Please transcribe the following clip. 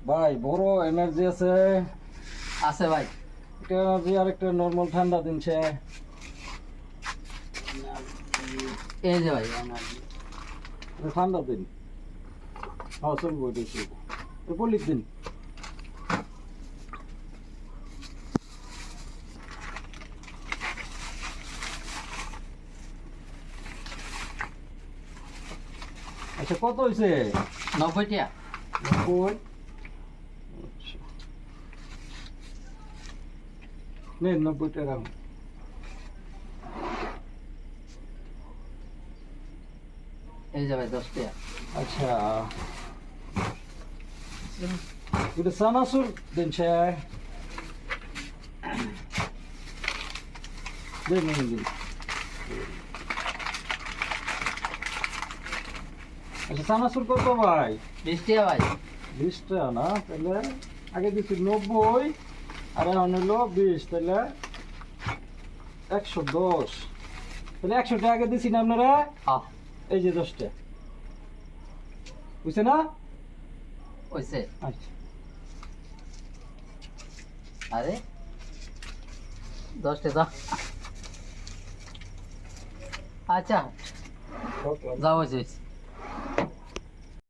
ভাই বড় এনার্জি আছে আছে ভাই। একটা এনার্জি আর একটা নরমাল ঠান্ডা দিনছে এই যে ভাই ঠান্ডা দিন হ্যাঁ চলবো এটা চলবো পল্লির দিন আচ্ছা কত হয়েছে 90 টাকা। 90 আচ্ছা নেন 90 টাকা এই যে ভাই 10 টাকা। আচ্ছা এটা সানাসুর দিনছে দিন দিন আচ্ছা সানাসুর কত ভাই 20 টাকা ভাই। 20 টাকা না তাহলে আগে দিচ্ছি 90 আর এখন হলো 20 তাহলে 110 তাহলে 100 টাকা আগে দিছি না আপনারা হ্যাঁ এই যে 10 টাকা বুঝছে না হইছে। আচ্ছা আরে 10 টাকা। আচ্ছা ওকে যাও হইছে।